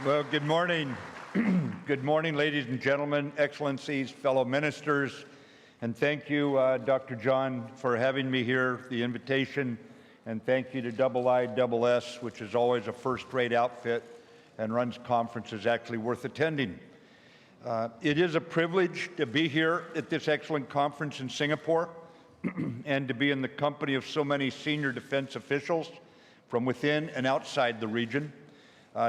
Well, good morning. Good morning, ladies and gentlemen, excellencies, fellow ministers, and thank you, Dr. John, for having me here, the invitation, and thank you to IISS, which is always a first-rate outfit and runs conferences actually worth attending. It is a privilege to be here at this excellent conference in Singapore and to be in the company of so many senior defense officials from within and outside the region.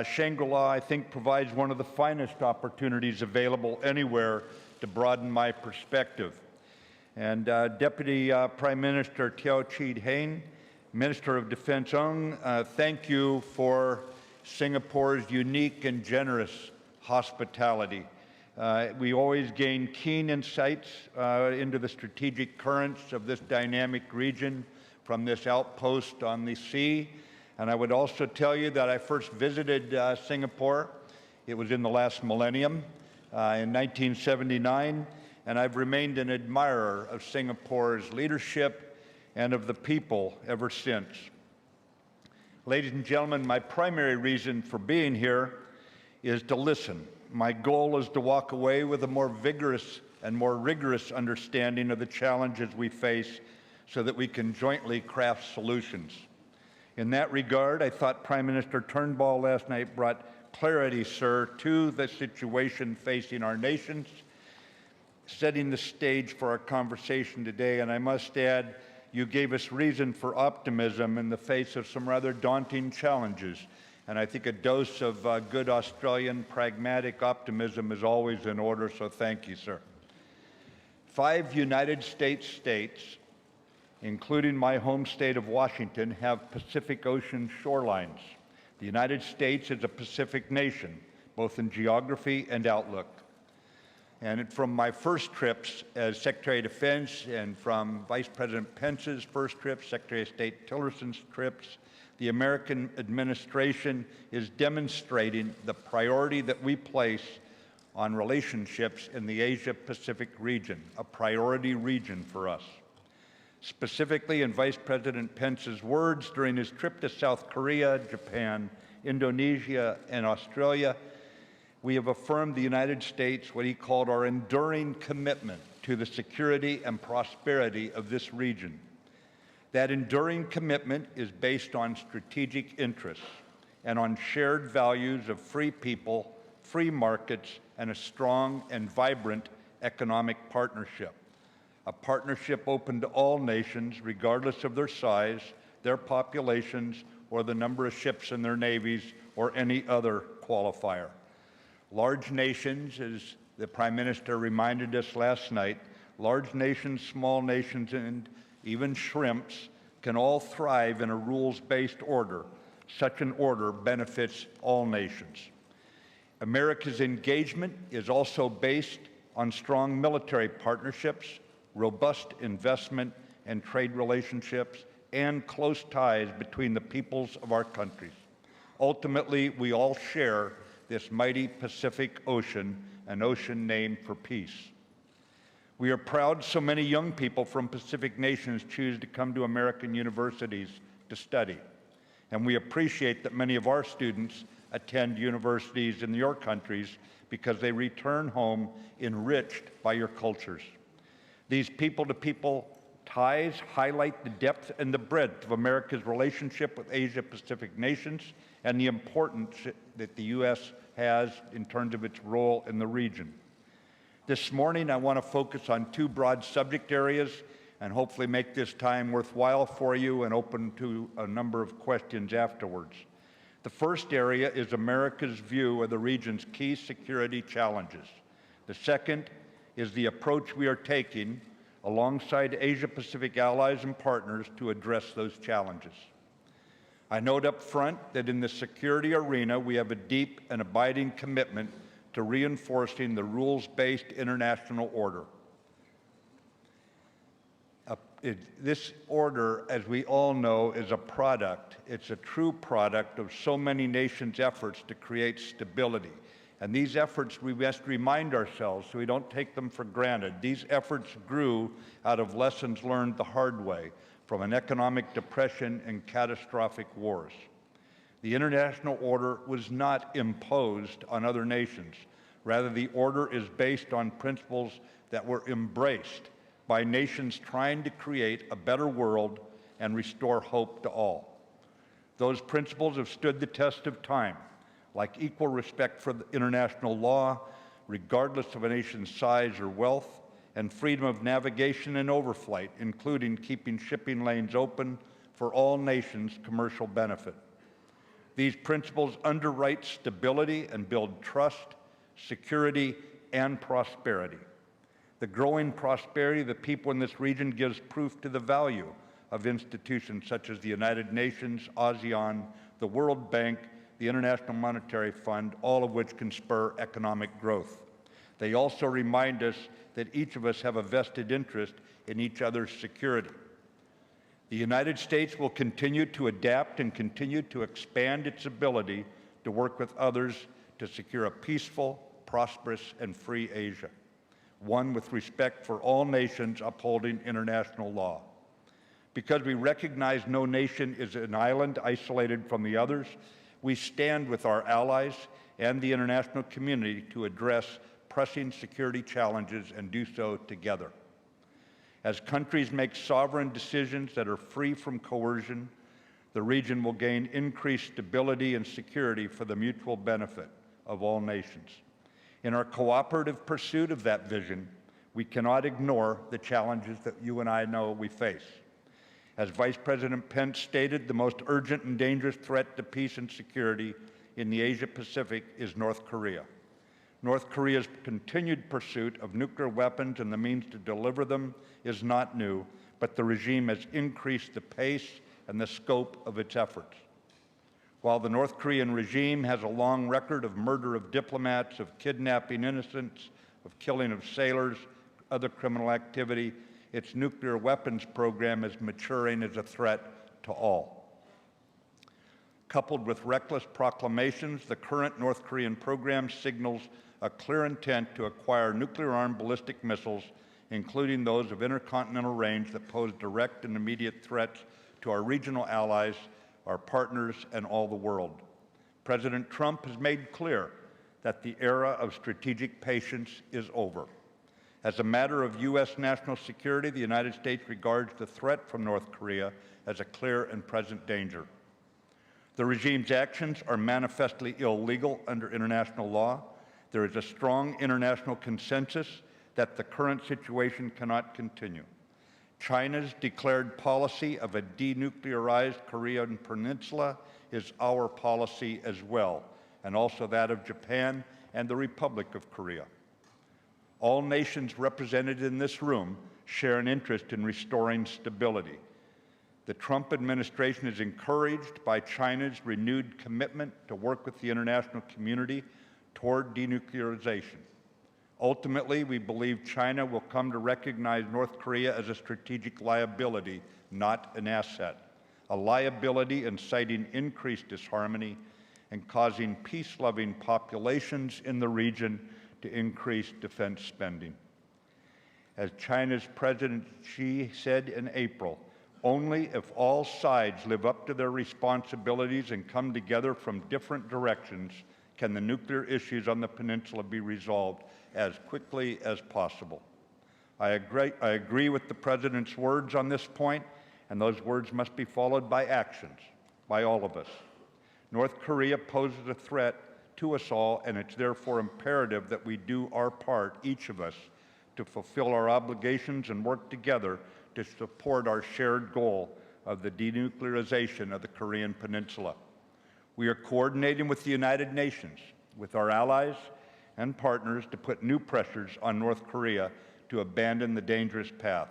Shangri, I think, provides one of the finest opportunities available anywhere to broaden my perspective. And Deputy Prime Minister Teo Chee Hean, Minister of Defense Ung, thank you for Singapore's unique and generous hospitality. We always gain keen insights into the strategic currents of this dynamic region from this outpost on the sea. And I would also tell you that I first visited Singapore. It was in the last millennium, in 1979, and I've remained an admirer of Singapore's leadership and of the people ever since. Ladies and gentlemen, my primary reason for being here is to listen. My goal is to walk away with a more vigorous and more rigorous understanding of the challenges we face so that we can jointly craft solutions. In that regard, I thought Prime Minister Turnbull last night brought clarity, sir, to the situation facing our nations, setting the stage for our conversation today. And I must add, you gave us reason for optimism in the face of some rather daunting challenges. And I think a dose of good Australian pragmatic optimism is always in order, so thank you, sir. 5 United States, including my home state of Washington, have Pacific Ocean shorelines. The United States is a Pacific nation, both in geography and outlook. And from my first trips as Secretary of Defense and from Vice President Pence's first trip, Secretary of State Tillerson's trips, the American administration is demonstrating the priority that we place on relationships in the Asia-Pacific region, a priority region for us. Specifically, in Vice President Pence's words during his trip to South Korea, Japan, Indonesia, and Australia, we have affirmed the United States what he called our enduring commitment to the security and prosperity of this region. That enduring commitment is based on strategic interests and on shared values of free people, free markets, and a strong and vibrant economic partnership. A partnership open to all nations, regardless of their size, their populations, or the number of ships in their navies, or any other qualifier. Large nations, as the Prime Minister reminded us last night, large nations, small nations, and even shrimps can all thrive in a rules-based order. Such an order benefits all nations. America's engagement is also based on strong military partnerships, robust investment and trade relationships, and close ties between the peoples of our countries. Ultimately, we all share this mighty Pacific Ocean, an ocean named for peace. We are proud so many young people from Pacific nations choose to come to American universities to study. And we appreciate that many of our students attend universities in your countries because they return home enriched by your cultures. These people-to-people ties highlight the depth and the breadth of America's relationship with Asia-Pacific nations and the importance that the U.S. has in terms of its role in the region. This morning, I want to focus on 2 broad subject areas and hopefully make this time worthwhile for you and open to a number of questions afterwards. The first area is America's view of the region's key security challenges. The second is the approach we are taking alongside Asia-Pacific allies and partners to address those challenges. I note up front that in the security arena, we have a deep and abiding commitment to reinforcing the rules-based international order. This order, as we all know, is a product. It's a true product of so many nations' efforts to create stability. And these efforts, we must remind ourselves so we don't take them for granted. These efforts grew out of lessons learned the hard way from an economic depression and catastrophic wars. The international order was not imposed on other nations. Rather, the order is based on principles that were embraced by nations trying to create a better world and restore hope to all. Those principles have stood the test of time, like equal respect for the international law, regardless of a nation's size or wealth, and freedom of navigation and overflight, including keeping shipping lanes open for all nations' commercial benefit. These principles underwrite stability and build trust, security, and prosperity. The growing prosperity of the people in this region gives proof to the value of institutions such as the United Nations, ASEAN, the World Bank, the International Monetary Fund, all of which can spur economic growth. They also remind us that each of us have a vested interest in each other's security. The United States will continue to adapt and continue to expand its ability to work with others to secure a peaceful, prosperous, and free Asia, one with respect for all nations upholding international law. Because we recognize no nation is an island isolated from the others, we stand with our allies and the international community to address pressing security challenges and do so together. As countries make sovereign decisions that are free from coercion, the region will gain increased stability and security for the mutual benefit of all nations. In our cooperative pursuit of that vision, we cannot ignore the challenges that you and I know we face. As Vice President Pence stated, the most urgent and dangerous threat to peace and security in the Asia-Pacific is North Korea. North Korea's continued pursuit of nuclear weapons and the means to deliver them is not new, but the regime has increased the pace and the scope of its efforts. While the North Korean regime has a long record of murder of diplomats, of kidnapping innocents, of killing of sailors, other criminal activity, its nuclear weapons program is maturing as a threat to all. Coupled with reckless proclamations, the current North Korean program signals a clear intent to acquire nuclear-armed ballistic missiles, including those of intercontinental range that pose direct and immediate threats to our regional allies, our partners, and all the world. President Trump has made clear that the era of strategic patience is over. As a matter of U.S. national security, the United States regards the threat from North Korea as a clear and present danger. The regime's actions are manifestly illegal under international law. There is a strong international consensus that the current situation cannot continue. China's declared policy of a denuclearized Korean peninsula is our policy as well, and also that of Japan and the Republic of Korea. All nations represented in this room share an interest in restoring stability. The Trump administration is encouraged by China's renewed commitment to work with the international community toward denuclearization. Ultimately, we believe China will come to recognize North Korea as a strategic liability, not an asset, a liability inciting increased disharmony and causing peace-loving populations in the region to increase defense spending. As China's President Xi said in April, only if all sides live up to their responsibilities and come together from different directions can the nuclear issues on the peninsula be resolved as quickly as possible. I agree with the President's words on this point, and those words must be followed by actions by all of us. North Korea poses a threat to us all, and it's therefore imperative that we do our part, each of us, to fulfill our obligations and work together to support our shared goal of the denuclearization of the Korean Peninsula. We are coordinating with the United Nations, with our allies and partners to put new pressures on North Korea to abandon the dangerous path.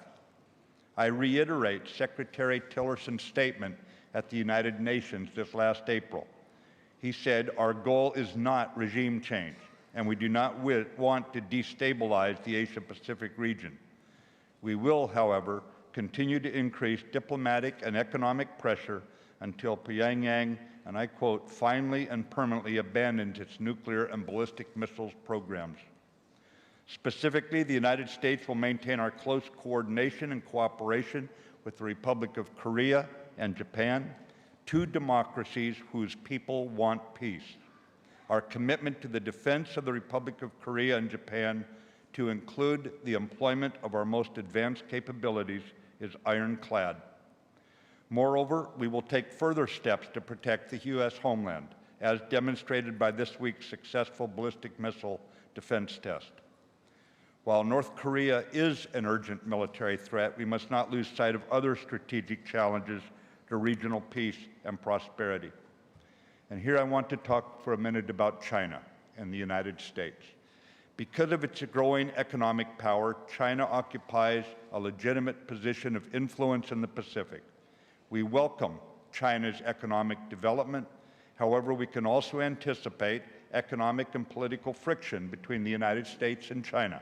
I reiterate Secretary Tillerson's statement at the United Nations this last April. He said, "Our goal is not regime change, and we do not want to destabilize the Asia-Pacific region. We will, however, continue to increase diplomatic and economic pressure until Pyongyang, and I quote, finally and permanently abandons its nuclear and ballistic missiles programs." Specifically, the United States will maintain our close coordination and cooperation with the Republic of Korea and Japan, two democracies whose people want peace. Our commitment to the defense of the Republic of Korea and Japan, to include the employment of our most advanced capabilities, is ironclad. Moreover, we will take further steps to protect the U.S. homeland, as demonstrated by this week's successful ballistic missile defense test. While North Korea is an urgent military threat, we must not lose sight of other strategic challenges to regional peace and prosperity. And here I want to talk for a minute about China and the United States. Because of its growing economic power, China occupies a legitimate position of influence in the Pacific. We welcome China's economic development. However, we can also anticipate economic and political friction between the United States and China.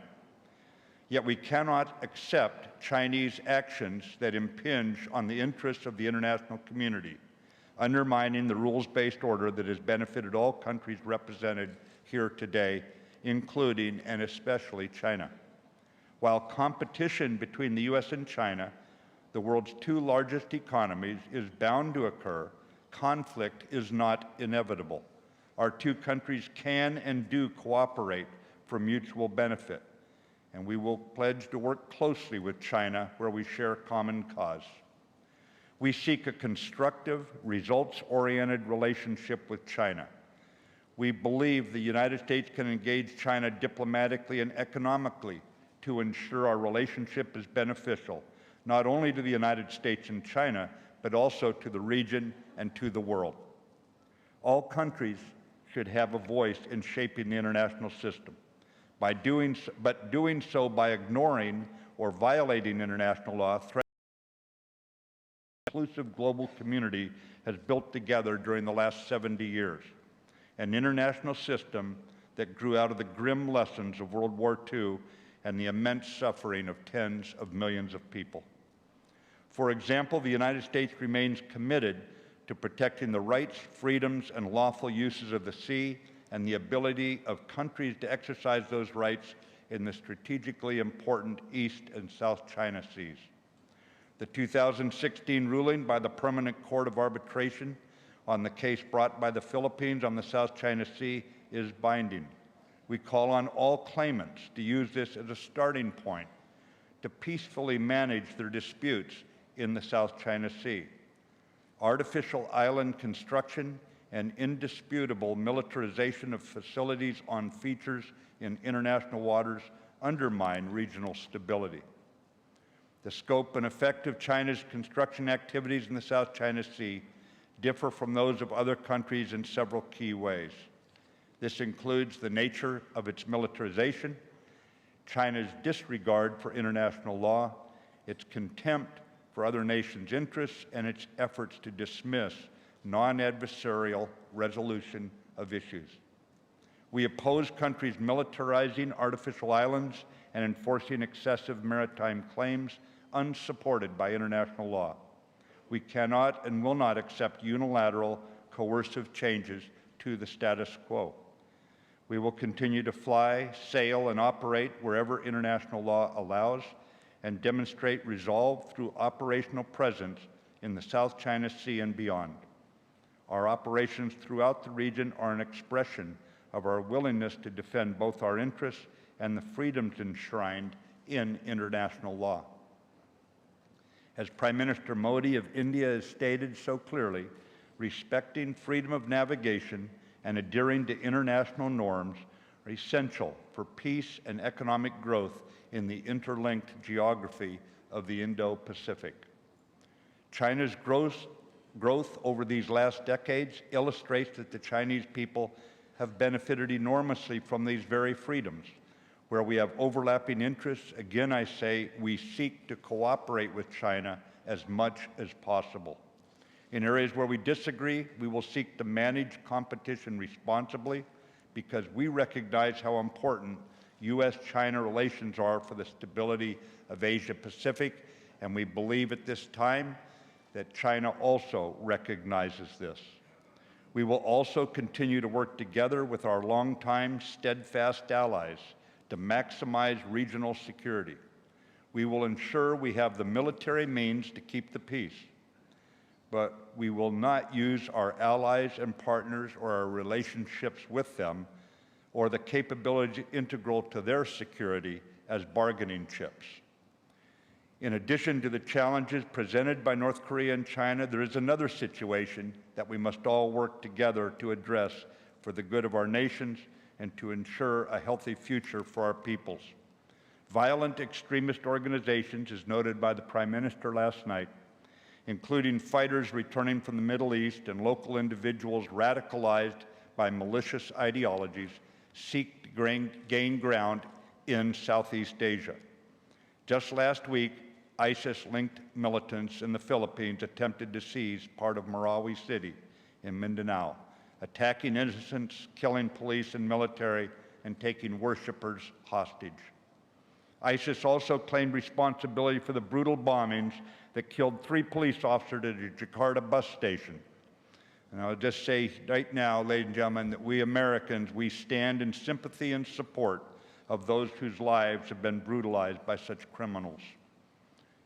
Yet we cannot accept Chinese actions that impinge on the interests of the international community, undermining the rules-based order that has benefited all countries represented here today, including and especially China. While competition between the U.S. and China, the world's two largest economies, is bound to occur, conflict is not inevitable. Our two countries can and do cooperate for mutual benefit, and we will pledge to work closely with China where we share a common cause. We seek a constructive, results-oriented relationship with China. We believe the United States can engage China diplomatically and economically to ensure our relationship is beneficial, not only to the United States and China, but also to the region and to the world. All countries should have a voice in shaping the international system. But doing so by ignoring or violating international law threatens the inclusive global community has built together during the last 70 years, an international system that grew out of the grim lessons of World War II and the immense suffering of tens of millions of people. For example, the United States remains committed to protecting the rights, freedoms, and lawful uses of the sea and the ability of countries to exercise those rights in the strategically important East and South China Seas. The 2016 ruling by the Permanent Court of Arbitration on the case brought by the Philippines on the South China Sea is binding. We call on all claimants to use this as a starting point to peacefully manage their disputes in the South China Sea. Artificial island construction and indisputable militarization of facilities on features in international waters undermine regional stability. The scope and effect of China's construction activities in the South China Sea differ from those of other countries in several key ways. This includes the nature of its militarization, China's disregard for international law, its contempt for other nations' interests, and its efforts to dismiss non-adversarial resolution of issues. We oppose countries militarizing artificial islands and enforcing excessive maritime claims unsupported by international law. We cannot and will not accept unilateral, coercive changes to the status quo. We will continue to fly, sail, and operate wherever international law allows, and demonstrate resolve through operational presence in the South China Sea and beyond. Our operations throughout the region are an expression of our willingness to defend both our interests and the freedoms enshrined in international law. As Prime Minister Modi of India has stated so clearly, respecting freedom of navigation and adhering to international norms are essential for peace and economic growth in the interlinked geography of the Indo-Pacific. China's growth over these last decades illustrates that the Chinese people have benefited enormously from these very freedoms. Where we have overlapping interests, again I say, we seek to cooperate with China as much as possible. In areas where we disagree, we will seek to manage competition responsibly because we recognize how important U.S.-China relations are for the stability of Asia-Pacific, and we believe at this time that China also recognizes this. We will also continue to work together with our longtime steadfast allies to maximize regional security. We will ensure we have the military means to keep the peace, but we will not use our allies and partners or our relationships with them or the capability integral to their security as bargaining chips. In addition to the challenges presented by North Korea and China, there is another situation that we must all work together to address for the good of our nations and to ensure a healthy future for our peoples. Violent extremist organizations, as noted by the Prime Minister last night, including fighters returning from the Middle East and local individuals radicalized by malicious ideologies, seek to gain ground in Southeast Asia. Just last week, ISIS-linked militants in the Philippines attempted to seize part of Marawi City in Mindanao, attacking innocents, killing police and military, and taking worshipers hostage. ISIS also claimed responsibility for the brutal bombings that killed 3 police officers at a Jakarta bus station. And I'll just say right now, ladies and gentlemen, that we Americans, we stand in sympathy and support of those whose lives have been brutalized by such criminals.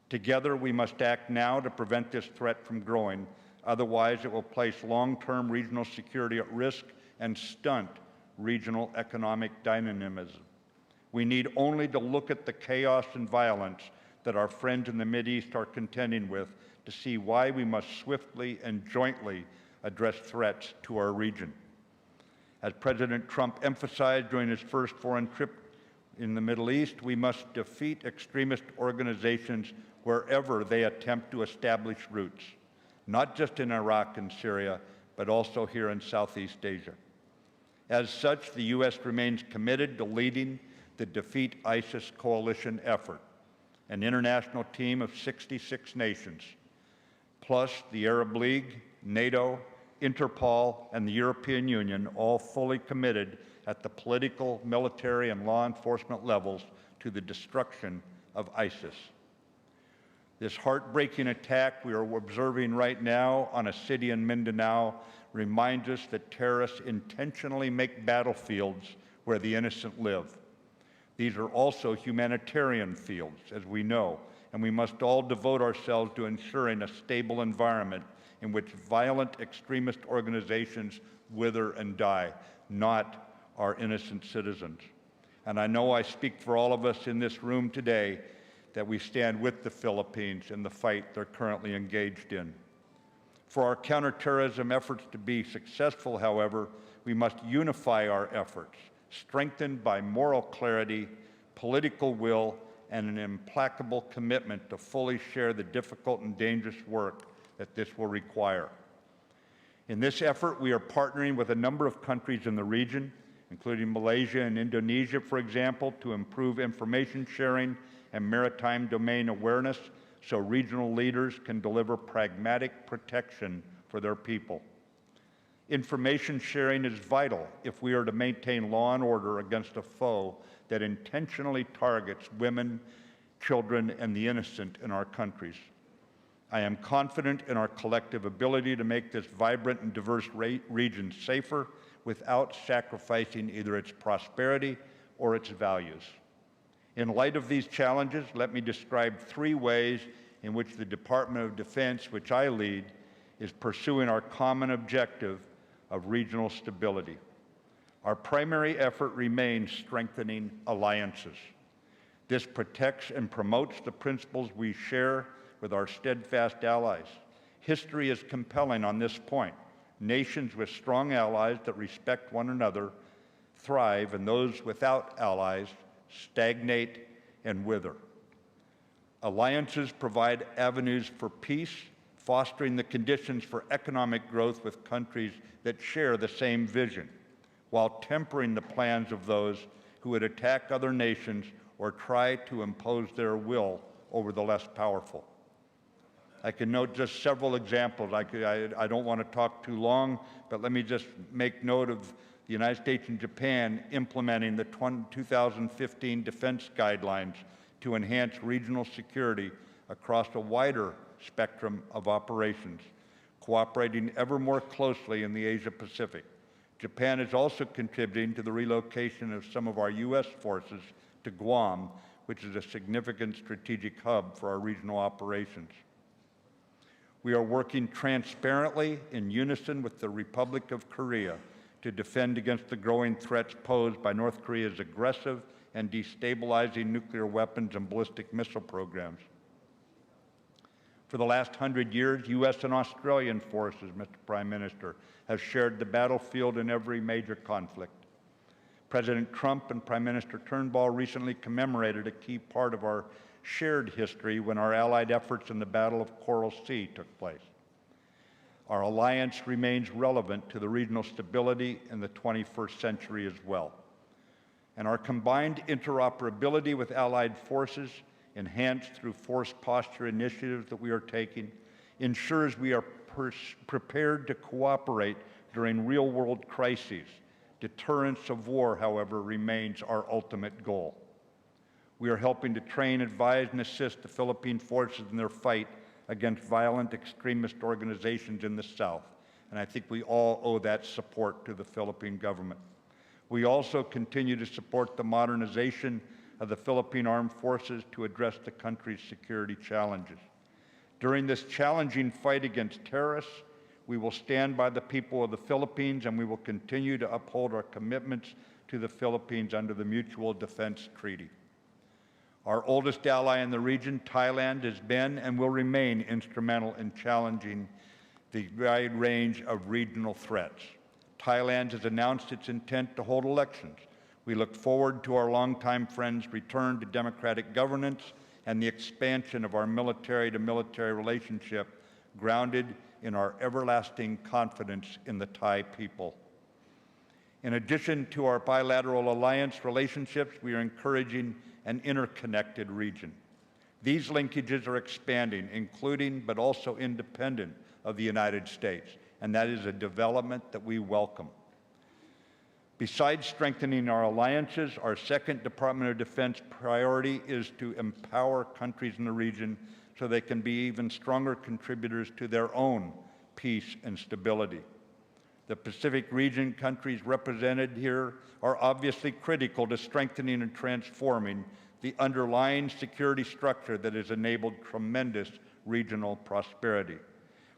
Together, we must act now to prevent this threat from growing. Otherwise, it will place long-term regional security at risk and stunt regional economic dynamism. We need only to look at the chaos and violence that our friends in the Mideast are contending with to see why we must swiftly and jointly address threats to our region. As President Trump emphasized during his first foreign trip in the Middle East, we must defeat extremist organizations wherever they attempt to establish roots, not just in Iraq and Syria, but also here in Southeast Asia. As such, the U.S. remains committed to leading the Defeat ISIS coalition effort, an international team of 66 nations, plus the Arab League, NATO, Interpol, and the European Union, all fully committed at the political, military, and law enforcement levels to the destruction of ISIS. This heartbreaking attack we are observing right now on a city in Mindanao reminds us that terrorists intentionally make battlefields where the innocent live. These are also humanitarian fields, as we know, and we must all devote ourselves to ensuring a stable environment in which violent extremist organizations wither and die, not our innocent citizens. And I know I speak for all of us in this room today that we stand with the Philippines in the fight they're currently engaged in. For our counterterrorism efforts to be successful, however, we must unify our efforts, strengthened by moral clarity, political will, and an implacable commitment to fully share the difficult and dangerous work that this will require. In this effort, we are partnering with a number of countries in the region, including Malaysia and Indonesia, for example, to improve information sharing and maritime domain awareness so regional leaders can deliver pragmatic protection for their people. Information sharing is vital if we are to maintain law and order against a foe that intentionally targets women, children, and the innocent in our countries. I am confident in our collective ability to make this vibrant and diverse region safer without sacrificing either its prosperity or its values. In light of these challenges, let me describe 3 ways in which the Department of Defense, which I lead, is pursuing our common objective of regional stability. Our primary effort remains strengthening alliances. This protects and promotes the principles we share with our steadfast allies. History is compelling on this point. Nations with strong allies that respect one another thrive, and those without allies stagnate and wither. Alliances provide avenues for peace, fostering the conditions for economic growth with countries that share the same vision, while tempering the plans of those who would attack other nations or try to impose their will over the less powerful. I can note just several examples. I don't want to talk too long, but let me just make note of the United States and Japan implementing the 2015 defense guidelines to enhance regional security across a wider spectrum of operations, cooperating ever more closely in the Asia-Pacific. Japan is also contributing to the relocation of some of our U.S. forces to Guam, which is a significant strategic hub for our regional operations. We are working transparently in unison with the Republic of Korea to defend against the growing threats posed by North Korea's aggressive and destabilizing nuclear weapons and ballistic missile programs. For the last 100 years, U.S. and Australian forces, Mr. Prime Minister, have shared the battlefield in every major conflict. President Trump and Prime Minister Turnbull recently commemorated a key part of our shared history when our allied efforts in the Battle of Coral Sea took place. Our alliance remains relevant to the regional stability in the 21st century as well. And our combined interoperability with allied forces, enhanced through force posture initiatives that we are taking, ensures we are prepared to cooperate during real-world crises. Deterrence of war, however, remains our ultimate goal. We are helping to train, advise, and assist the Philippine forces in their fight against violent extremist organizations in the South, and I think we all owe that support to the Philippine government. We also continue to support the modernization of the Philippine Armed Forces to address the country's security challenges. During this challenging fight against terrorists, we will stand by the people of the Philippines, and we will continue to uphold our commitments to the Philippines under the Mutual Defense Treaty. Our oldest ally in the region, Thailand, has been and will remain instrumental in challenging the wide range of regional threats. Thailand has announced its intent to hold elections. We look forward to our longtime friends' return to democratic governance and the expansion of our military-to-military relationship grounded in our everlasting confidence in the Thai people. In addition to our bilateral alliance relationships, we are encouraging an interconnected region. These linkages are expanding, including but also independent of the United States, and that is a development that we welcome. Besides strengthening our alliances, our second Department of Defense priority is to empower countries in the region so they can be even stronger contributors to their own peace and stability. The Pacific region countries represented here are obviously critical to strengthening and transforming the underlying security structure that has enabled tremendous regional prosperity.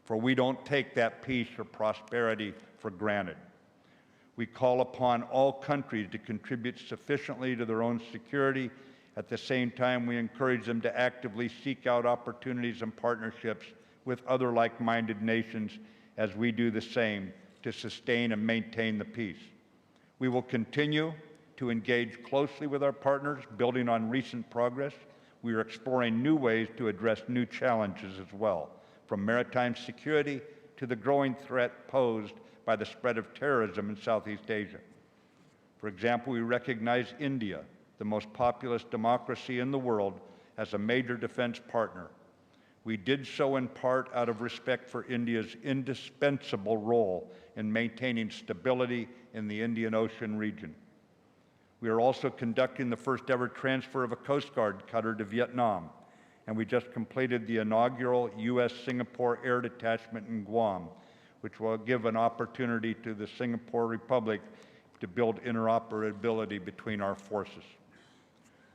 For we don't take that peace or prosperity for granted. We call upon all countries to contribute sufficiently to their own security. At the same time, we encourage them to actively seek out opportunities and partnerships with other like-minded nations as we do the same to sustain and maintain the peace. We will continue to engage closely with our partners, building on recent progress. We are exploring new ways to address new challenges as well, from maritime security to the growing threat posed by the spread of terrorism in Southeast Asia. For example, we recognize India, the most populous democracy in the world, as a major defense partner. We did so in part out of respect for India's indispensable role in maintaining stability in the Indian Ocean region. We are also conducting the first ever transfer of a Coast Guard cutter to Vietnam, and we just completed the inaugural U.S.-Singapore Air Detachment in Guam, which will give an opportunity to the Singapore Republic to build interoperability between our forces.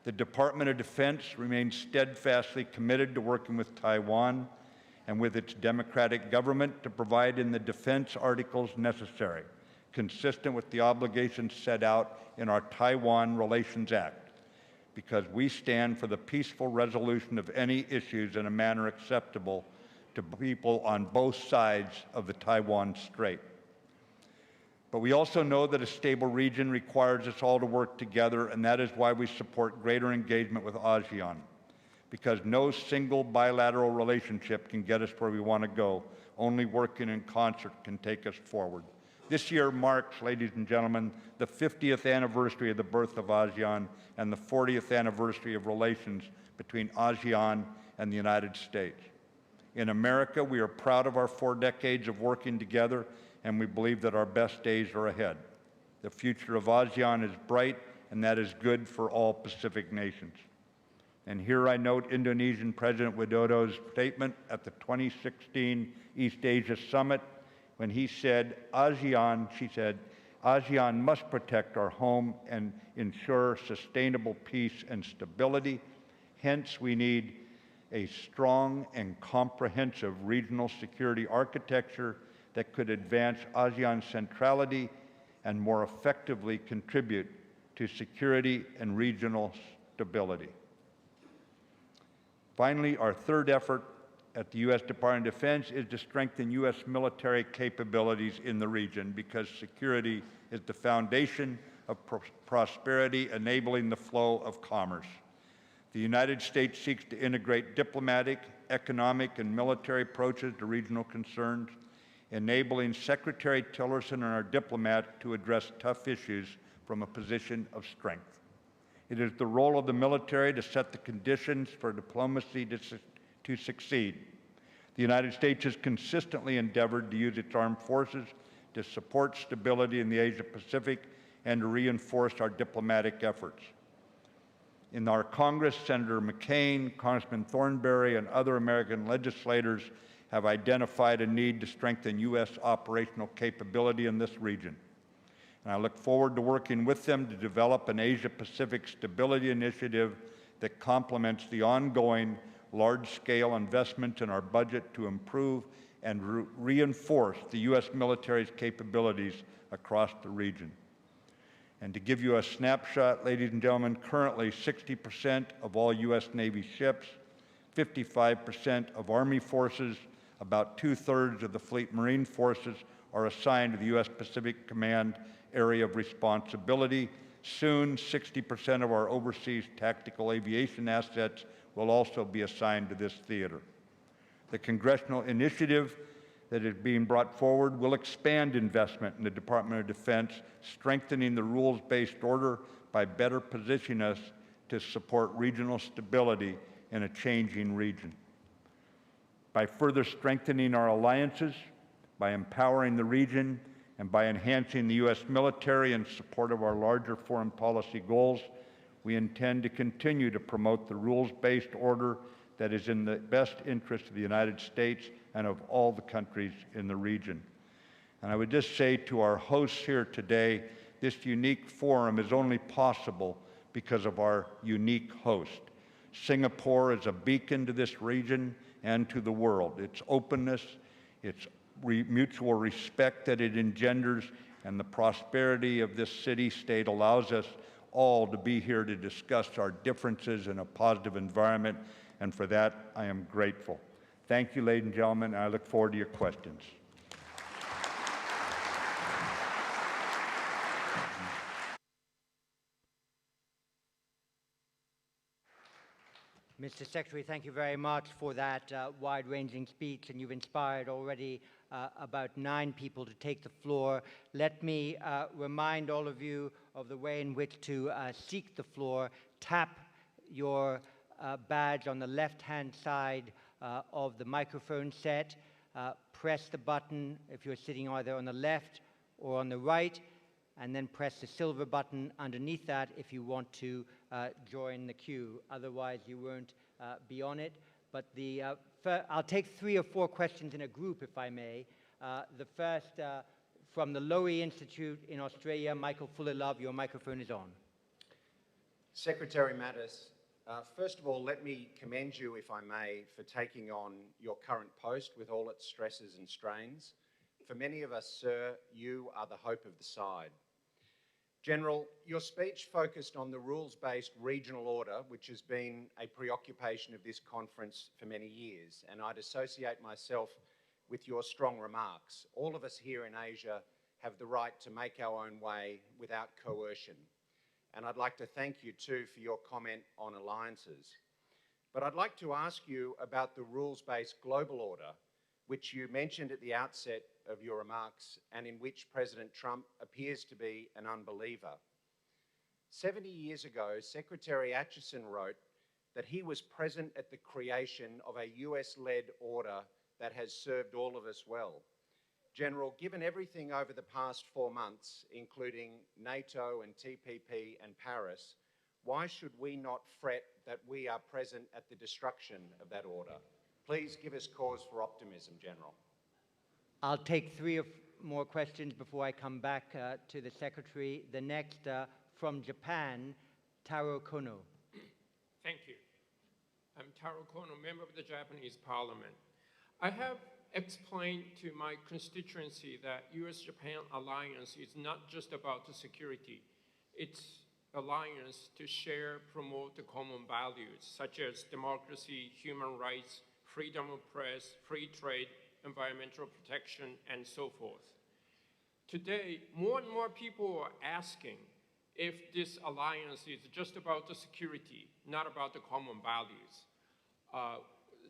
The Department of Defense remains steadfastly committed to working with Taiwan and with its democratic government to provide in the defense articles necessary, consistent with the obligations set out in our Taiwan Relations Act, because we stand for the peaceful resolution of any issues in a manner acceptable to people on both sides of the Taiwan Strait. But we also know that a stable region requires us all to work together, and that is why we support greater engagement with ASEAN, because no single bilateral relationship can get us where we want to go. Only working in concert can take us forward. This year marks, ladies and gentlemen, the 50th anniversary of the birth of ASEAN and the 40th anniversary of relations between ASEAN and the United States. In America, we are proud of our 4 decades of working together, and we believe that our best days are ahead. The future of ASEAN is bright, and that is good for all Pacific nations. And here I note Indonesian President Widodo's statement at the 2016 East Asia Summit when he said, she said, ASEAN must protect our home and ensure sustainable peace and stability. Hence, we need a strong and comprehensive regional security architecture that could advance ASEAN centrality and more effectively contribute to security and regional stability. Finally, our third effort at the U.S. Department of Defense is to strengthen U.S. military capabilities in the region, because security is the foundation of prosperity, enabling the flow of commerce. The United States seeks to integrate diplomatic, economic, and military approaches to regional concerns, enabling Secretary Tillerson and our diplomats to address tough issues from a position of strength. It is the role of the military to set the conditions for diplomacy to succeed. The United States has consistently endeavored to use its armed forces to support stability in the Asia-Pacific and to reinforce our diplomatic efforts. In our Congress, Senator McCain, Congressman Thornberry, and other American legislators have identified a need to strengthen U.S. operational capability in this region. And I look forward to working with them to develop an Asia-Pacific Stability Initiative that complements the ongoing large-scale investments in our budget to improve and reinforce the U.S. military's capabilities across the region. And to give you a snapshot, ladies and gentlemen, currently 60% of all U.S. Navy ships, 55% of Army forces, about 2/3 of the Fleet Marine forces are assigned to the U.S. Pacific Command area of responsibility. Soon, 60% of our overseas tactical aviation assets will also be assigned to this theater. The congressional initiative that is being brought forward will expand investment in the Department of Defense, strengthening the rules-based order by better positioning us to support regional stability in a changing region. By further strengthening our alliances, by empowering the region, and by enhancing the U.S. military in support of our larger foreign policy goals, we intend to continue to promote the rules-based order that is in the best interest of the United States and of all the countries in the region. And I would just say to our hosts here today, this unique forum is only possible because of our unique host. Singapore is a beacon to this region and to the world. Its openness, its mutual respect that it engenders, and the prosperity of this city-state allows us all to be here to discuss our differences in a positive environment, and for that I am grateful. Thank you, ladies and gentlemen, and I look forward to your questions. Mr. Secretary, thank you very much for that wide-ranging speech, and you've inspired already about 9 people to take the floor. Let me remind all of you of the way in which to seek the floor. Tap your badge on the left-hand side of the microphone set. Press the button if you're sitting either on the left or on the right, and then press the silver button underneath that if you want to join the queue. Otherwise, you won't be on it. But I'll take 3 or 4 questions in a group, if I may. The first from the Lowy Institute in Australia, Michael Fuller-Love, your microphone is on. Secretary Mattis, first of all, let me commend you, if I may, for taking on your current post with all its stresses and strains. For many of us, sir, you are the hope of the side. General, your speech focused on the rules-based regional order, which has been a preoccupation of this conference for many years, and I'd associate myself with your strong remarks. All of us here in Asia have the right to make our own way without coercion. And I'd like to thank you too for your comment on alliances. But I'd like to ask you about the rules-based global order, which you mentioned at the outset of your remarks and in which President Trump appears to be an unbeliever. 70 years ago, Secretary Acheson wrote that he was present at the creation of a US-led order that has served all of us well. General, given everything over the past 4 months, including NATO and TPP and Paris, why should we not fret that we are present at the destruction of that order? Please give us cause for optimism, General. I'll take 3 or more questions before I come back to the Secretary. The next, from Japan, Taro Kono. Thank you. I'm Taro Kono, member of the Japanese Parliament. I have explained to my constituency that U.S.-Japan alliance is not just about the security. It's alliance to share, promote the common values, such as democracy, human rights, freedom of press, free trade, environmental protection, and so forth. Today, more and more people are asking if this alliance is just about the security, not about the common values.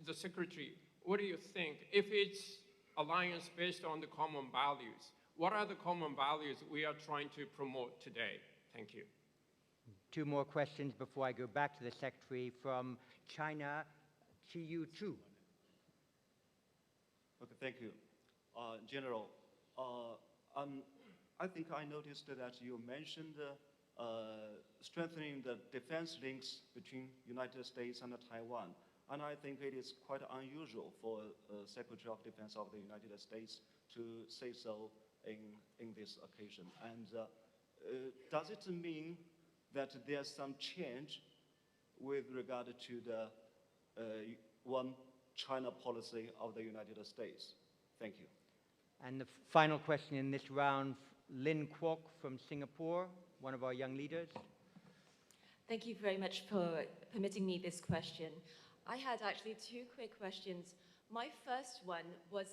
The Secretary, what do you think? If it's alliance based on the common values, what are the common values we are trying to promote today? Thank you. Two more questions before I go back to the Secretary. From China, Chiyu Chu. Okay, thank you. General, I think I noticed that you mentioned strengthening the defense links between United States and Taiwan. And I think it is quite unusual for Secretary of Defense of the United States to say so in this occasion. And does it mean that there's some change with regard to the one China policy of the United States? Thank you. And the final question in this round, Lin Kwok from Singapore, one of our young leaders. Thank you very much for permitting me this question. I had actually two quick questions. My first one was,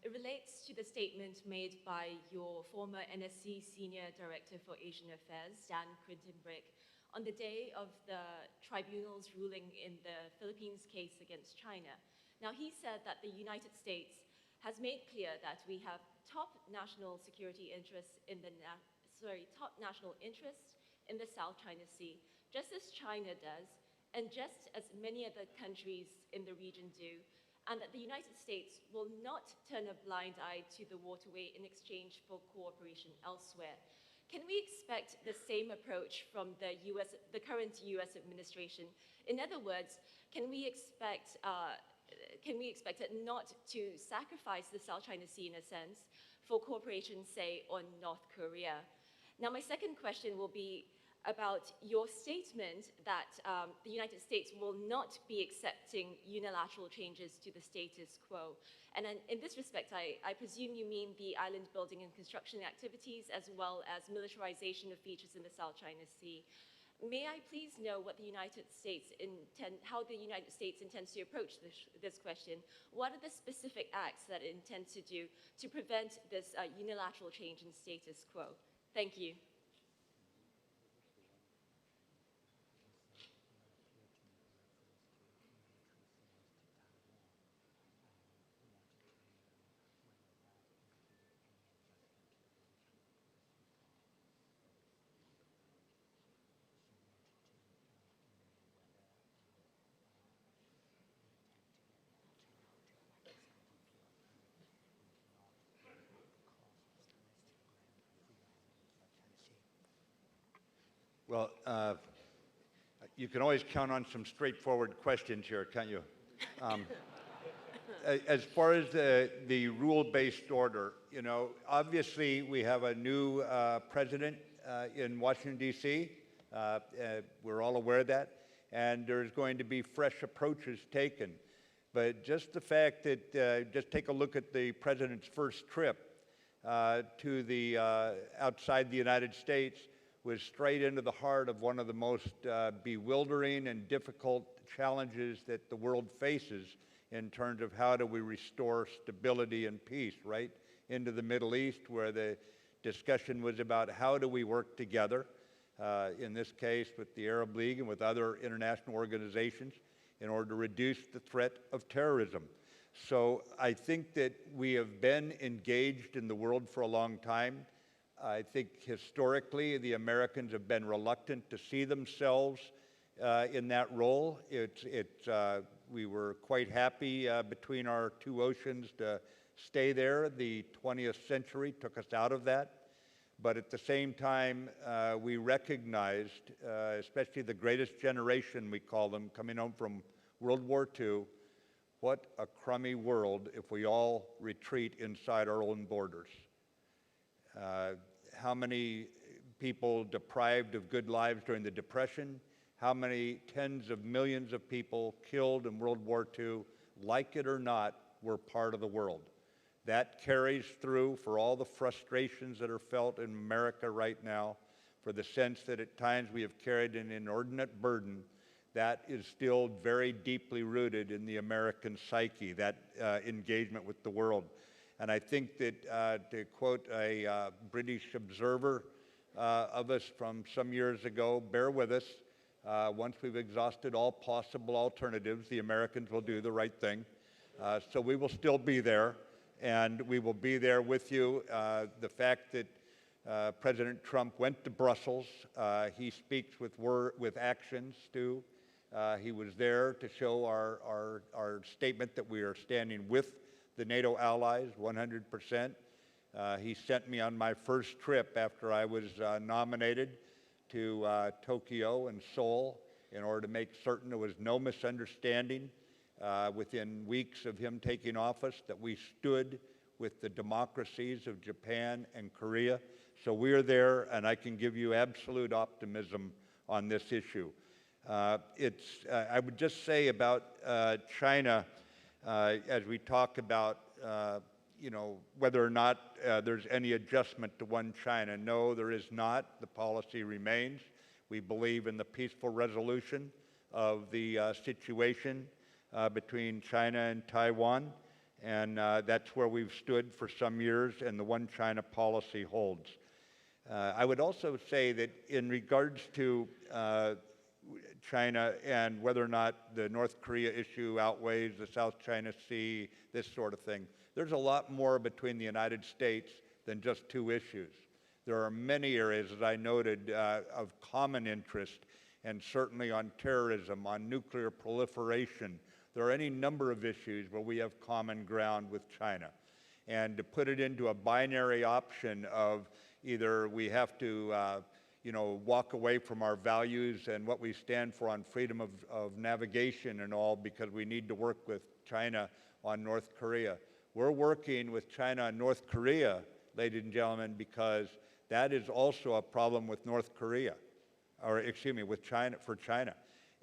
it relates to the statement made by your former NSC Senior Director for Asian Affairs, Dan Crittenbrick, on the day of the tribunal's ruling in the Philippines case against China. Now, he said that the United States has made clear that we have top national security interests in the top national interests in the South China Sea, just as China does, and just as many other countries in the region do, and that the United States will not turn a blind eye to the waterway in exchange for cooperation elsewhere. Can we expect the same approach from the current US administration? In other words, can we expect it not to sacrifice the South China Sea in a sense for cooperation, say, on North Korea? Now, my second question will be about your statement that the United States will not be accepting unilateral changes to the status quo. And in this respect, I presume you mean the island building and construction activities as well as militarization of features in the South China Sea. May I please know what how the United States intends to approach this question? What are the specific acts that it intends to do to prevent this unilateral change in status quo? Thank you. Well, you can always count on some straightforward questions here, can't you? As far as the rule-based order, you know, obviously we have a new president in Washington, D.C. We're all aware of that. And there's going to be fresh approaches taken. But just the fact that, just take a look at the president's first trip to the outside the United States, was straight into the heart of one of the most bewildering and difficult challenges that the world faces in terms of how do we restore stability and peace, right? Into the Middle East, where the discussion was about how do we work together, in this case with the Arab League and with other international organizations, in order to reduce the threat of terrorism. So I think that we have been engaged in the world for a long time. I think historically the Americans have been reluctant to see themselves in that role. We were quite happy between our two oceans to stay there. The 20th century took us out of that. But at the same time, we recognized, especially the greatest generation, we call them, coming home from World War II, what a crummy world if we all retreat inside our own borders. How many people deprived of good lives during the Depression, how many tens of millions of people killed in World War II, like it or not, were part of the world. That carries through for all the frustrations that are felt in America right now, for the sense that at times we have carried an inordinate burden. That is still very deeply rooted in the American psyche, that engagement with the world. And I think that, to quote a British observer of us from some years ago, bear with us. Once we've exhausted all possible alternatives, the Americans will do the right thing. So we will still be there, and we will be there with you. The fact that President Trump went to Brussels, he speaks with actions too. He was there to show our statement that we are standing with the NATO allies 100%. He sent me on my first trip after I was nominated to Tokyo and Seoul in order to make certain there was no misunderstanding within weeks of him taking office, that we stood with the democracies of Japan and Korea. So we are there, and I can give you absolute optimism on this issue. I would just say about China, as we talk about whether or not there's any adjustment to one China. No, there is not. The policy remains. We believe in the peaceful resolution of the situation between China and Taiwan, and that's where we've stood for some years, and the one China policy holds. I would also say that in regards to China and whether or not the North Korea issue outweighs the South China Sea, this sort of thing, there's a lot more between the United States than just two issues. There are many areas, as I noted, of common interest, and certainly on terrorism, on nuclear proliferation. There are any number of issues where we have common ground with China. And to put it into a binary option of either we have to walk away from our values and what we stand for on freedom of navigation and all because we need to work with China on North Korea. We're working with China and North Korea, ladies and gentlemen, because that is also a problem with North Korea, or excuse me, with China, for China.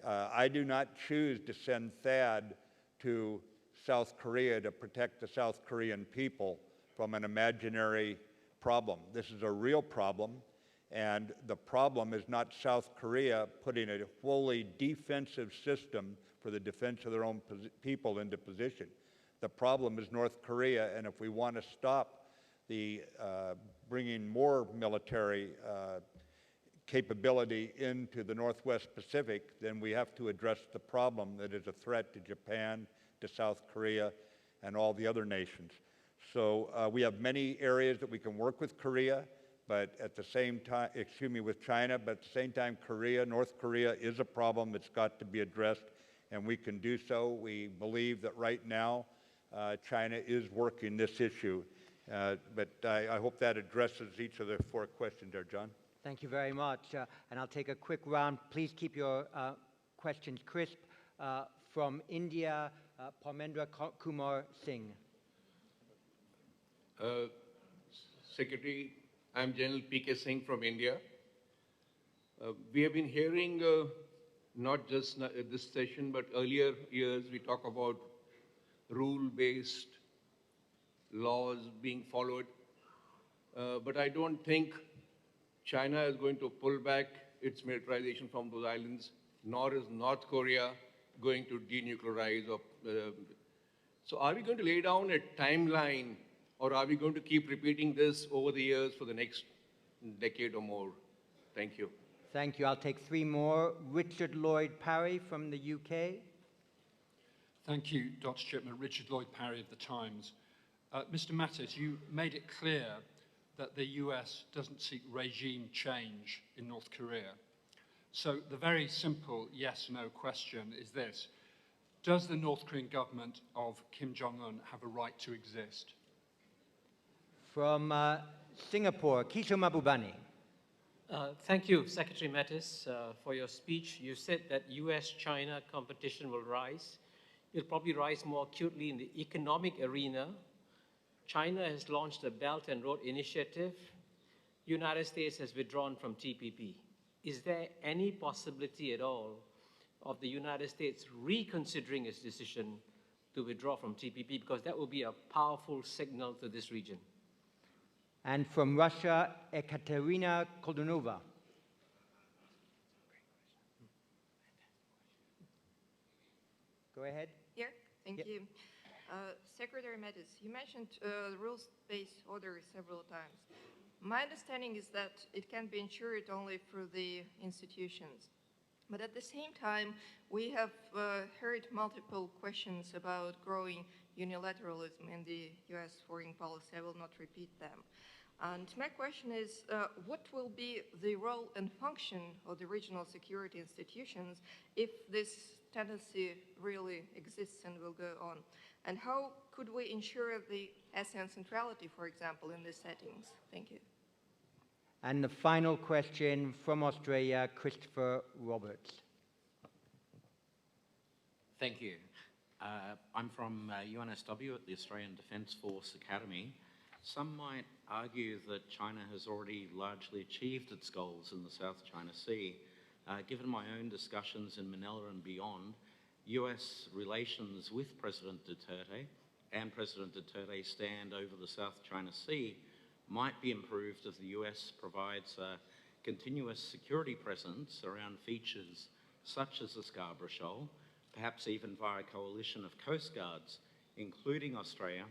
I do not choose to send THAAD to South Korea to protect the South Korean people from an imaginary problem. This is a real problem, and the problem is not South Korea putting a fully defensive system for the defense of their own people into position. The problem is North Korea, and if we want to stop the bringing more military capability into the Northwest Pacific, then we have to address the problem that is a threat to Japan, to South Korea, and all the other nations. So we have many areas that we can work with Korea, but at the same time, with China, but at the same time, North Korea is a problem that's got to be addressed, and we can do so. We believe that right now, China is working this issue, but I hope that addresses each of the four questions there, John. Thank you very much. And I'll take a quick round. Please keep your questions crisp. From India, Parmendra Kumar Singh. Secretary, I'm General P.K. Singh from India. We have been hearing, not just at this session, but earlier years, we talk about rule-based laws being followed. But I don't think China is going to pull back its militarization from those islands, nor is North Korea going to denuclearize. So are we going to lay down a timeline, or are we going to keep repeating this over the years for the next decade or more? Thank you. Thank you. I'll take three more. Richard Lloyd Parry from the UK. Thank you, Dr. Chipman. Richard Lloyd Parry of The Times. Mr. Mattis, you made it clear that the US doesn't seek regime change in North Korea. So the very simple yes/no question is this: does the North Korean government of Kim Jong-un have a right to exist? From Singapore, Kishore Mahbubani. Thank you, Secretary Mattis, for your speech. You said that US-China competition will rise. It'll probably rise more acutely in the economic arena. China has launched a Belt and Road Initiative. United States has withdrawn from TPP. is there any possibility at all of the United States reconsidering its decision to withdraw from TPP? Because that will be a powerful signal to this region. And from Russia, Ekaterina Koldunova. Go ahead. Here, thank Yep. you. Secretary Mattis, you mentioned the rules-based order several times. My understanding is that it can be ensured only through the institutions. But at the same time, we have heard multiple questions about growing unilateralism in the US foreign policy. I will not repeat them. And my question is, what will be the role and function of the regional security institutions if this tendency really exists and will go on? And how could we ensure the ASEAN centrality, for example, in these settings? Thank you. And the final question from Australia, Christopher Roberts. Thank you. I'm from UNSW at the Australian Defence Force Academy. Some might argue that China has already largely achieved its goals in the South China Sea. Given my own discussions in Manila and beyond, US relations with President Duterte and President Duterte's stand over the South China Sea might be improved if the US provides a continuous security presence around features such as the Scarborough Shoal, perhaps even via a coalition of coast guards, including Australia,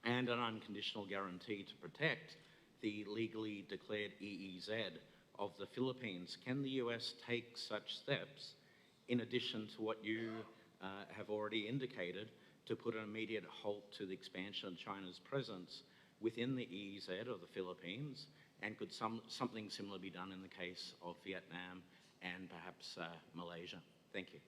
and an unconditional guarantee to protect the legally declared EEZ of the Philippines. Can the US take such steps, in addition to what you have already indicated, to put an immediate halt to the expansion of China's presence within the EEZ of the Philippines? And could something similar be done in the case of Vietnam and perhaps Malaysia? Thank you.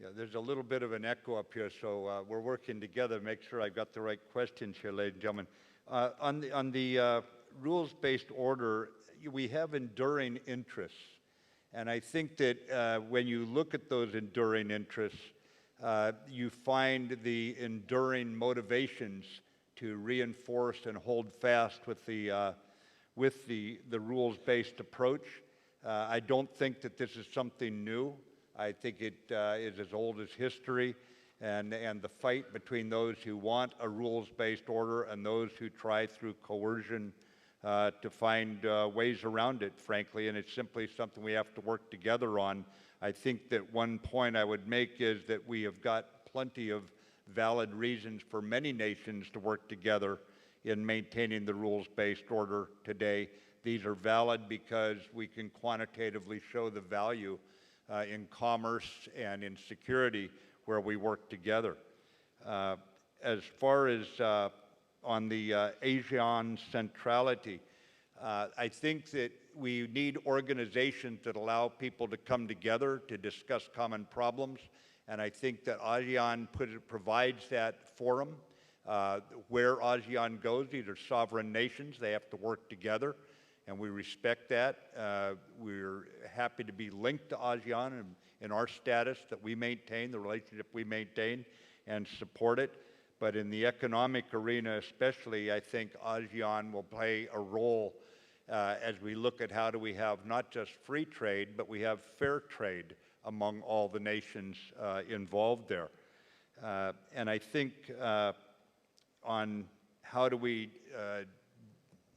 Yeah, there's a little bit of an echo up here, so we're working together to make sure I've got the right questions here, ladies and gentlemen. On the rules-based order, we have enduring interests. And I think that when you look at those enduring interests, you find the enduring motivations to reinforce and hold fast with the rules-based approach. I don't think that this is something new. I think it is as old as history, and the fight between those who want a rules-based order and those who try through coercion to find ways around it, frankly, and it's simply something we have to work together on. I think that one point I would make is that we have got plenty of valid reasons for many nations to work together in maintaining the rules-based order today. These are valid because we can quantitatively show the value in commerce and in security where we work together. As far as on the ASEAN centrality, I think that we need organizations that allow people to come together to discuss common problems, and I think that ASEAN provides that forum. Where ASEAN goes, these are sovereign nations, they have to work together, and we respect that. We're happy to be linked to ASEAN in our status that we maintain, the relationship we maintain, and support it. But in the economic arena especially, I think ASEAN will play a role as we look at how do we have not just free trade, but we have fair trade among all the nations involved there. And I think on how do we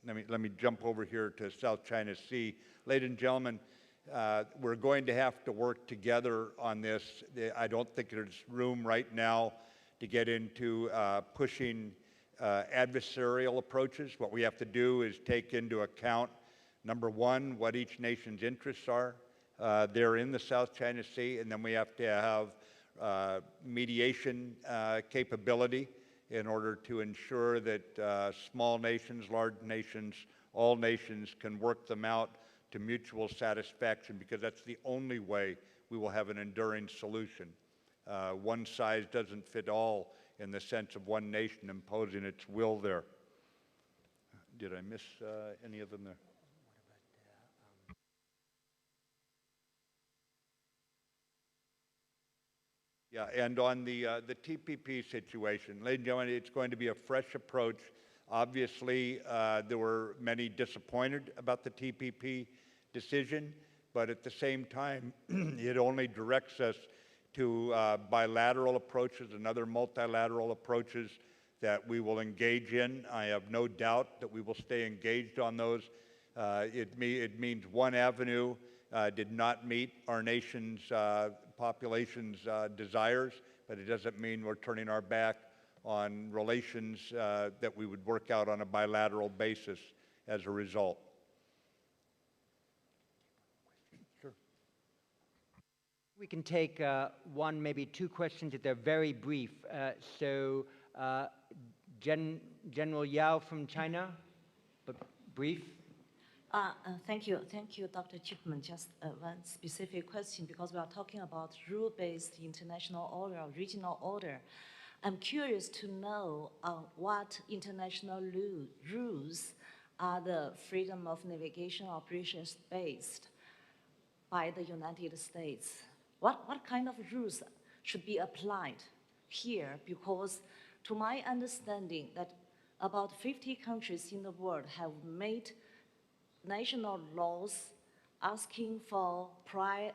let me jump over here to South China Sea. Ladies and gentlemen, we're going to have to work together on this. I don't think there's room right now to get into pushing adversarial approaches. What we have to do is take into account, number one, what each nation's interests are there in the South China Sea, and then we have to have mediation capability in order to ensure that small nations, large nations, all nations can work them out to mutual satisfaction, because that's the only way we will have an enduring solution. One size doesn't fit all in the sense of one nation imposing its will there. Did I miss any of them there? Yeah, and on the TPP situation, ladies and gentlemen, it's going to be a fresh approach. Obviously, there were many disappointed about the TPP decision, but at the same time, it only directs us to bilateral approaches and other multilateral approaches that we will engage in. I have no doubt that we will stay engaged on those. It means one avenue did not meet our nation's population's desires, but it doesn't mean we're turning our back on relations that we would work out on a bilateral basis as a result. Sure. We can take one, maybe two questions if they're very brief. General Yao from China, but brief. Thank you, Dr. Chipman. Just one specific question, because we are talking about rule-based international order, regional order. I'm curious to know what international rules are the freedom of navigation operations based by the United States. What kind of rules should be applied here? Because to my understanding that about 50 countries in the world have made national laws asking for prior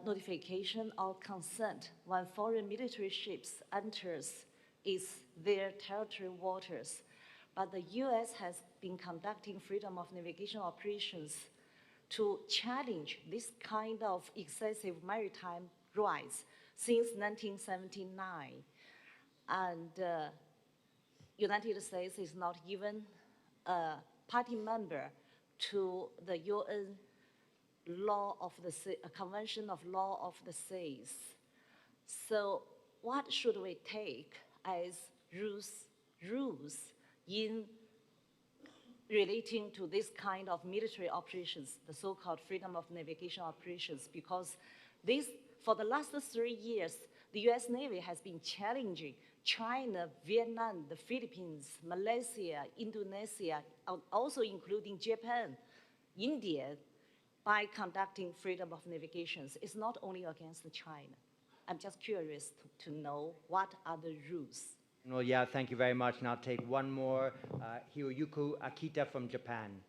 notification or consent when foreign military ships enters their territory waters. But the US has been conducting freedom of navigation operations to challenge this kind of excessive maritime rights since 1979. And United States is not even a party member to the UN law of the sea, a convention of law of the seas. So what should we take as rules in relating to this kind of military operations, the so-called freedom of navigation operations? Because this, for the last 3 years, the US Navy has been challenging China, Vietnam, the Philippines, Malaysia, Indonesia, also including Japan, India, by conducting freedom of navigations. It's not only against China. I'm just curious to know what are the rules. Well, yeah, thank you very much. And I'll take one more. Hiroyuki Akita from Japan.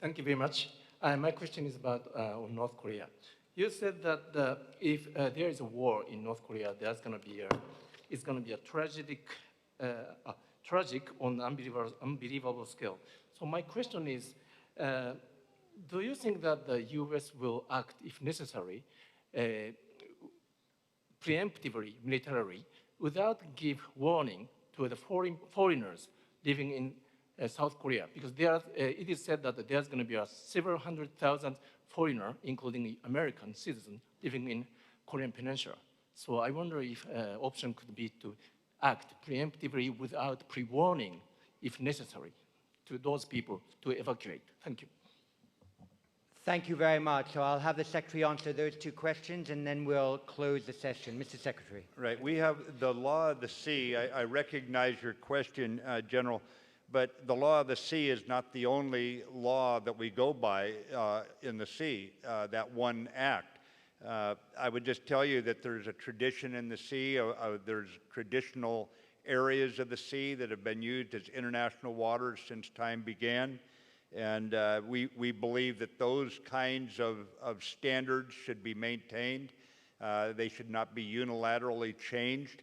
Thank you very much. My question is about North Korea. You said that if there is a war in North Korea, it's going to be a tragic on unbelievable scale. So my question is, do you think that the U.S. will act, if necessary, preemptively, militarily, without give warning to the foreigners living in South Korea? Because it is said that there's going to be several 100,000 foreigners, including American citizens, living in Korean Peninsula. So I wonder if option could be to act preemptively without pre-warning, if necessary, to those people to evacuate. Thank you. Thank you very much. So I'll have the Secretary answer those two questions, and then we'll close the session. Mr. Secretary. Right. We have the law of the sea. I recognize your question, General, but the law of the sea is not the only law that we go by in the sea, that one act. I would just tell you that there's a tradition in the sea. There's traditional areas of the sea that have been used as international waters since time began. And we believe that those kinds of standards should be maintained. They should not be unilaterally changed.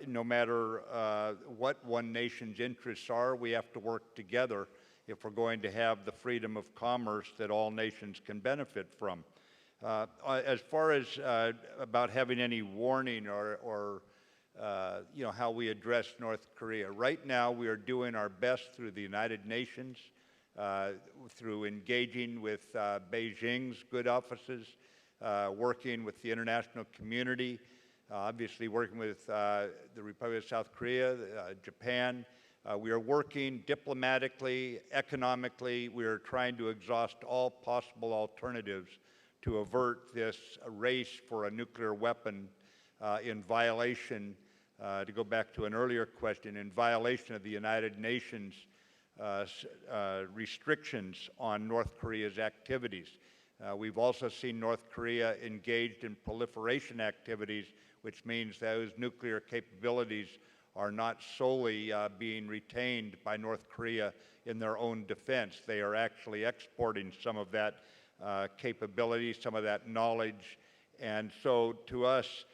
No matter what one nation's interests are, we have to work together if we're going to have the freedom of commerce that all nations can benefit from. As far as about having any warning or how we address North Korea, right now we are doing our best through the United Nations, through engaging with Beijing's good offices, working with the international community, obviously working with the Republic of South Korea, Japan. We are working diplomatically, economically. We are trying to exhaust all possible alternatives to avert this race for a nuclear weapon in violation, to go back to an earlier question, in violation of the United Nations restrictions on North Korea's activities. We've also seen North Korea engaged in proliferation activities, which means those nuclear capabilities are not solely being retained by North Korea in their own defense. They are actually exporting some of that capability, some of that knowledge. And so to us,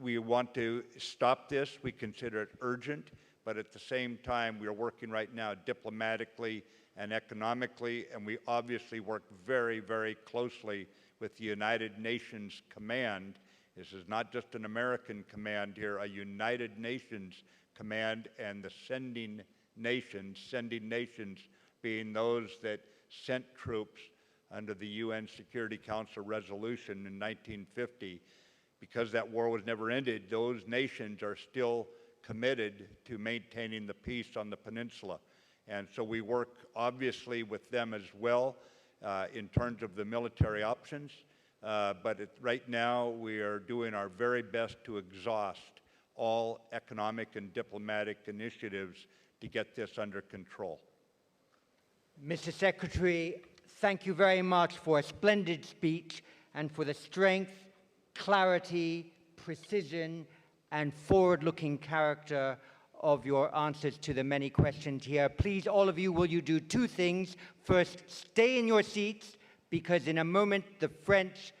we want to stop this. We consider it urgent, but at the same time, we are working right now diplomatically and economically, and we obviously work very, very closely with the United Nations Command. This is not just an American command here, a United Nations command, and the sending nations being those that sent troops under the UN Security Council resolution in 1950. Because that war was never ended, those nations are still committed to maintaining the peace on the peninsula. And so we work obviously with them as well in terms of the military options. But right now we are doing our very best to exhaust all economic and diplomatic initiatives to get this under control. Mr. Secretary, thank you very much for a splendid speech and for the strength, clarity, precision, and forward-looking character of your answers to the many questions here. Please, all of you, will you do two things? First, stay in your seats, because in a moment the French,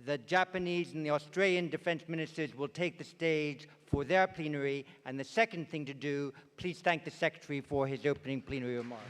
the Japanese, and the Australian defense ministers will take the stage for their plenary. And the second thing to do, please thank the Secretary for his opening plenary remarks.